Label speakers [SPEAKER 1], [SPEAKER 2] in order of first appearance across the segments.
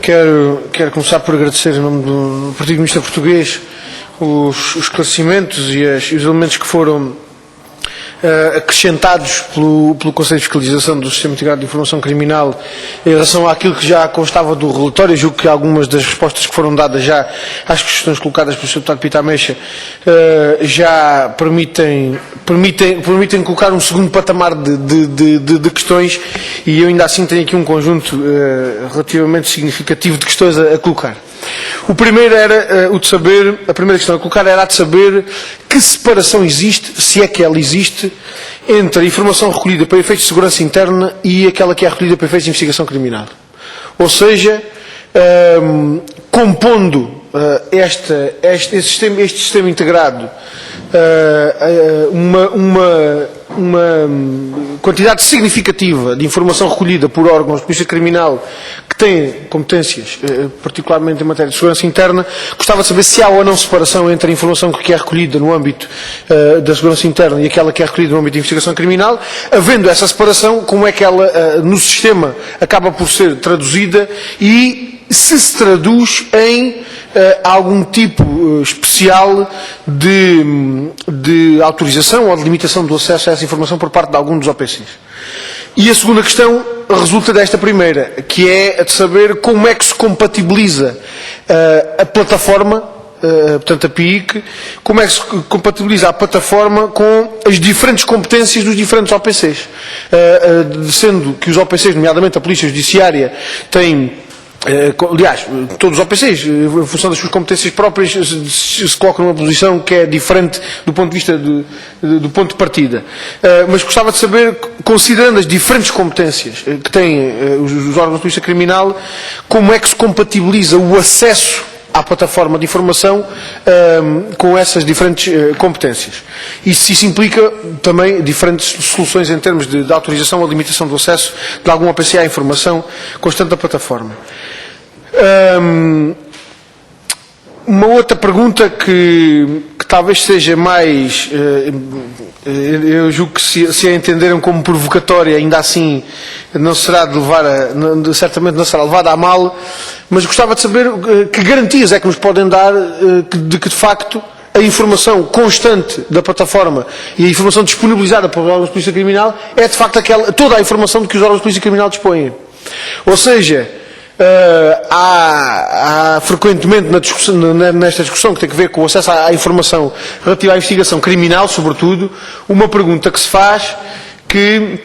[SPEAKER 1] Quero começar por agradecer em nome do Partido Comunista Português os esclarecimentos e os elementos que foram acrescentados pelo Conselho de Fiscalização do Sistema Integrado de Informação Criminal em relação àquilo que já constava do relatório. Eu julgo que algumas das respostas que foram dadas já às questões colocadas pelo Sr. Deputado Pita Ameixa já permitem colocar um segundo patamar de questões, e eu ainda assim tenho aqui um conjunto relativamente significativo de questões a colocar. O primeiro era o de saber, a primeira questão a colocar era a de saber que separação existe, se é que ela existe, entre a informação recolhida para efeitos de segurança interna e aquela que é recolhida para efeitos de investigação criminal. Ou seja, compondo este sistema integrado uma quantidade significativa de informação recolhida por órgãos de polícia criminal que têm competências, particularmente em matéria de segurança interna, gostava de saber se há ou não separação entre a informação que é recolhida no âmbito da segurança interna e aquela que é recolhida no âmbito de investigação criminal. Havendo essa separação, como é que ela no sistema acaba por ser traduzida e se traduz em algum tipo especial de autorização ou de limitação do acesso a essa informação por parte de algum dos OPCs. E a segunda questão resulta desta primeira, que é a de saber como é que se compatibiliza a plataforma, portanto a PIIC, como é que se compatibiliza a plataforma com as diferentes competências dos diferentes OPCs, sendo que os OPCs, nomeadamente a Polícia Judiciária, têm, aliás, todos os OPCs, em função das suas competências próprias, se colocam numa posição que é diferente do ponto de vista do ponto de partida. Mas gostava de saber, considerando as diferentes competências que têm os órgãos de polícia criminal, como é que se compatibiliza o acesso à plataforma de informação com essas diferentes competências. E se isso implica também diferentes soluções em termos de autorização ou limitação do acesso de algum OPC à informação constante da plataforma. Uma outra pergunta que talvez seja mais, eu julgo que se a entenderam como provocatória, ainda assim não será de levar certamente não será levada a mal, mas gostava de saber que garantias é que nos podem dar de que de facto a informação constante da plataforma e a informação disponibilizada pelos órgãos de polícia criminal é de facto toda a informação de que os órgãos de polícia criminal dispõem. Ou seja, há frequentemente nesta discussão que tem a ver com o acesso à informação relativa à investigação criminal, sobretudo, uma pergunta que se faz que,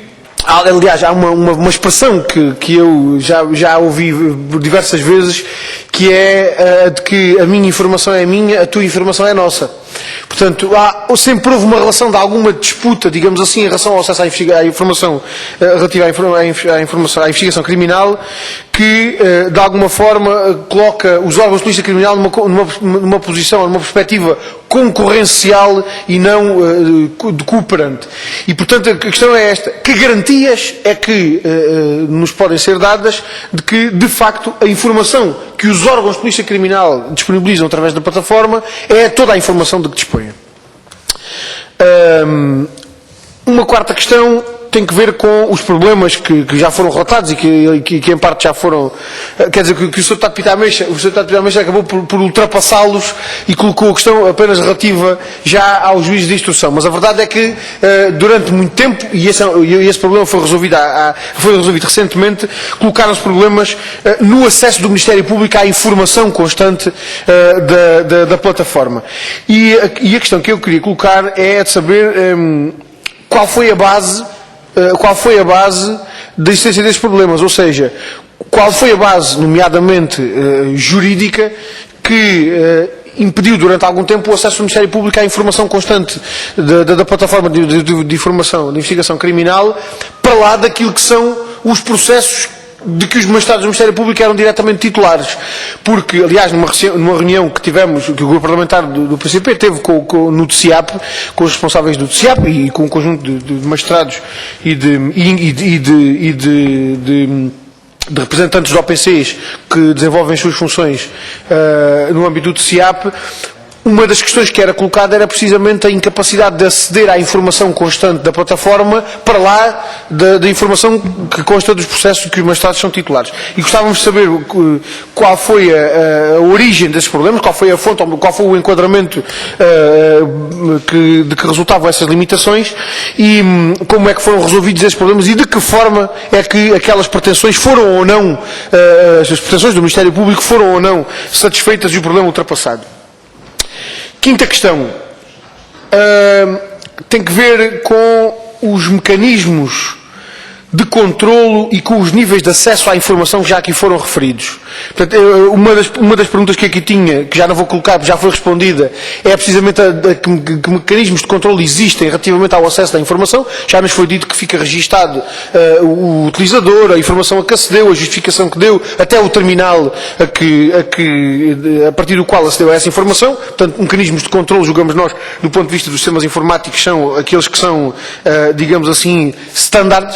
[SPEAKER 1] aliás, há uma expressão que eu já ouvi diversas vezes, que é a de que a minha informação é minha, a tua informação é nossa. Portanto, sempre houve uma relação de alguma disputa, digamos assim, em relação ao acesso à informação relativa à investigação criminal, que, de alguma forma, coloca os órgãos de polícia criminal numa posição, numa perspectiva concorrencial e não de cooperante. E, portanto, a questão é esta: que garantias é que nos podem ser dadas de que, de facto, a informação que os órgãos de polícia criminal disponibilizam através da plataforma é toda a informação de que dispõem? Uma quarta questão tem que ver com os problemas que já foram relatados e que em parte já foram, quer dizer, que o Sr. Deputado Pita Ameixa acabou por ultrapassá-los e colocou a questão apenas relativa já aos juízes de instrução. Mas a verdade é que durante muito tempo, e esse problema foi resolvido recentemente, colocaram-se problemas no acesso do Ministério Público à informação constante da plataforma. E a questão que eu queria colocar é a de saber qual foi a base da existência destes problemas, ou seja, qual foi a base, nomeadamente jurídica, que impediu durante algum tempo o acesso do Ministério Público à informação constante da plataforma de informação, de investigação criminal, para lá daquilo que são os processos de que os magistrados do Ministério Público eram diretamente titulares. Porque, aliás, numa reunião que tivemos, que o grupo parlamentar do PCP teve no DCIAP, com os responsáveis do DCIAP e com um conjunto de magistrados e de representantes de OPCs que desenvolvem as suas funções no âmbito do DCIAP, uma das questões que era colocada era precisamente a incapacidade de aceder à informação constante da plataforma para lá da informação que consta dos processos que os magistrados são titulares. E gostávamos de saber qual foi a origem desses problemas, qual foi a fonte, qual foi o enquadramento de que resultavam essas limitações e como é que foram resolvidos esses problemas e de que forma é que aquelas pretensões foram ou não, as pretensões do Ministério Público foram ou não satisfeitas e o problema ultrapassado. Quinta questão, tem que ver com os mecanismos de controlo e com os níveis de acesso à informação que já aqui foram referidos. Portanto, uma das perguntas que aqui tinha, que já não vou colocar, porque já foi respondida, é precisamente que mecanismos de controlo existem relativamente ao acesso da informação. Já nos foi dito que fica registado o utilizador, a informação a que acedeu, a justificação que deu, até o terminal a partir do qual acedeu a essa informação. Portanto, mecanismos de controlo, julgamos nós, do ponto de vista dos sistemas informáticos, são aqueles que são, digamos assim, standards.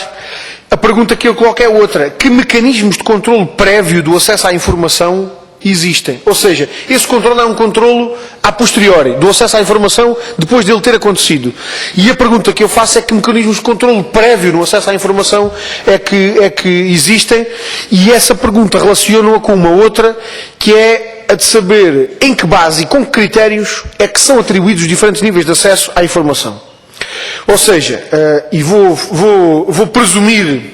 [SPEAKER 1] A pergunta que eu coloco é outra. Que mecanismos de controlo prévio do acesso à informação existem? Ou seja, esse controle é um controlo a posteriori, do acesso à informação depois dele ter acontecido. E a pergunta que eu faço é que mecanismos de controlo prévio no acesso à informação é que existem, e essa pergunta relaciona-a com uma outra, que é a de saber em que base e com que critérios é que são atribuídos os diferentes níveis de acesso à informação. Ou seja, e vou presumir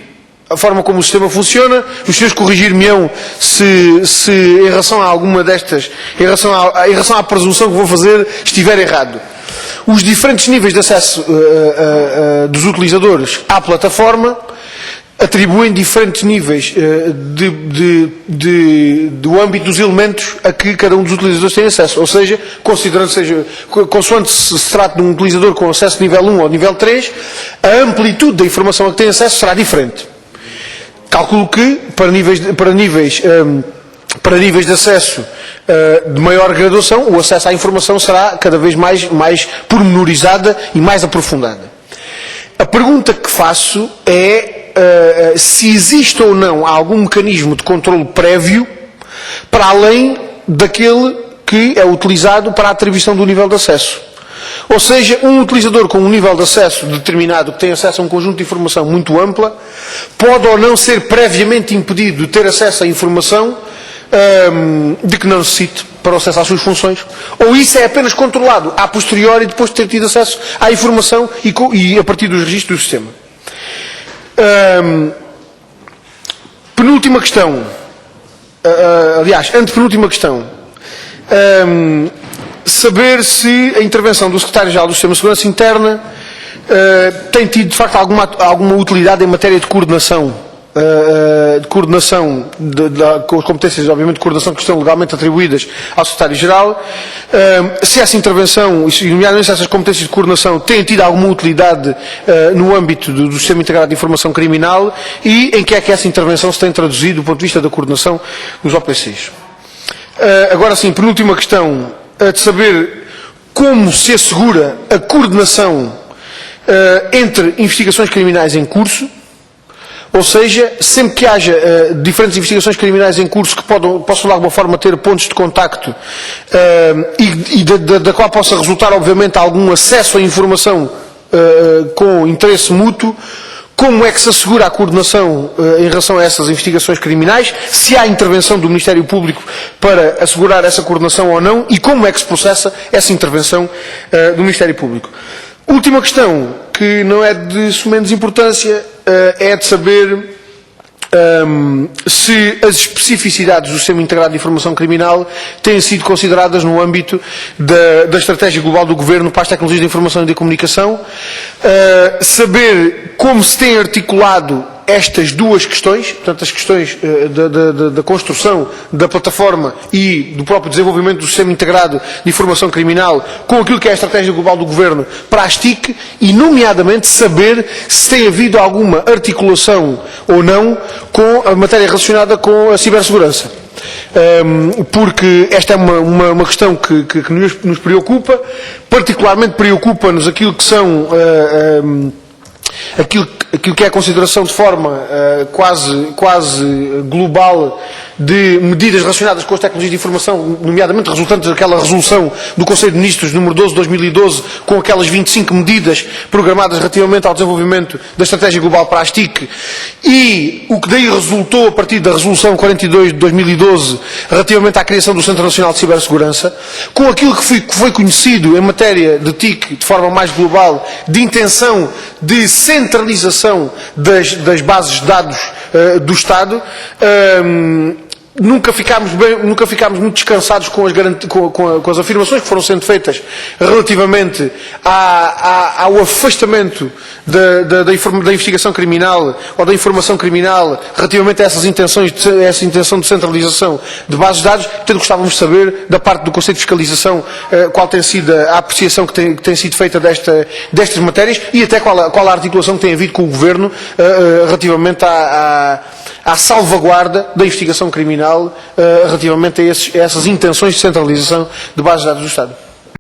[SPEAKER 1] a forma como o sistema funciona, os senhores corrigir-me-ão se em relação a alguma destas, em relação à presunção que vou fazer, estiver errado. Os diferentes níveis de acesso dos utilizadores à plataforma atribuem diferentes níveis do âmbito dos elementos a que cada um dos utilizadores tem acesso. Ou seja, consoante se trata de um utilizador com acesso nível 1 ou nível 3, a amplitude da informação a que tem acesso será diferente. Calculo que, para níveis de acesso de maior graduação, o acesso à informação será cada vez mais pormenorizada e mais aprofundada. A pergunta que faço é se existe ou não algum mecanismo de controle prévio para além daquele que é utilizado para a atribuição do nível de acesso. Ou seja, um utilizador com um nível de acesso determinado, que tem acesso a um conjunto de informação muito ampla, pode ou não ser previamente impedido de ter acesso à informação de que não necessite para o acesso às suas funções. Ou isso é apenas controlado a posteriori, depois de ter tido acesso à informação e a partir dos registros do sistema. Penúltima questão, aliás, antepenúltima questão, saber se a intervenção do Secretário-Geral do Sistema de Segurança Interna tem tido, de facto, alguma utilidade em matéria de coordenação, com as competências, obviamente, de coordenação que estão legalmente atribuídas ao Secretário-Geral, se essa intervenção, e nomeadamente se essas competências de coordenação têm tido alguma utilidade no âmbito do Sistema Integrado de Informação Criminal e em que é que essa intervenção se tem traduzido do ponto de vista da coordenação dos OPCs. Agora sim, penúltima questão, de saber como se assegura a coordenação entre investigações criminais em curso. Ou seja, sempre que haja diferentes investigações criminais em curso que possam de alguma forma ter pontos de contacto e da qual possa resultar, obviamente, algum acesso à informação com interesse mútuo, como é que se assegura a coordenação em relação a essas investigações criminais, se há intervenção do Ministério Público para assegurar essa coordenação ou não, e como é que se processa essa intervenção do Ministério Público. Última questão, que não é de sumenos importância, é de saber se as especificidades do Sistema Integrado de Informação Criminal têm sido consideradas no âmbito da Estratégia Global do Governo para as Tecnologias de Informação e de Comunicação, saber como se tem articulado estas duas questões, portanto as questões da construção da plataforma e do próprio desenvolvimento do Sistema Integrado de Informação Criminal com aquilo que é a Estratégia Global do Governo para a STIC e, nomeadamente, saber se tem havido alguma articulação ou não com a matéria relacionada com a cibersegurança. Porque esta é uma questão que nos preocupa, particularmente preocupa-nos aquilo que são aquilo que é a consideração de forma quase global de medidas relacionadas com as tecnologias de informação, nomeadamente resultantes daquela resolução do Conselho de Ministros número 12 de 2012, com aquelas 25 medidas programadas relativamente ao desenvolvimento da Estratégia Global para as TIC, e o que daí resultou a partir da Resolução 42 de 2012, relativamente à criação do Centro Nacional de Cibersegurança, com aquilo que foi conhecido em matéria de TIC, de forma mais global, de intenção de centralização das bases de dados do Estado. Nunca ficámos muito descansados com as afirmações que foram sendo feitas relativamente ao afastamento da investigação criminal ou da informação criminal relativamente a essa intenção de centralização de bases de dados. Portanto, gostávamos de saber, da parte do Conselho de Fiscalização, qual tem sido a apreciação que tem sido feita destas matérias e até qual a articulação que tem havido com o Governo relativamente à salvaguarda da investigação criminal relativamente a essas intenções de centralização de bases de dados do Estado.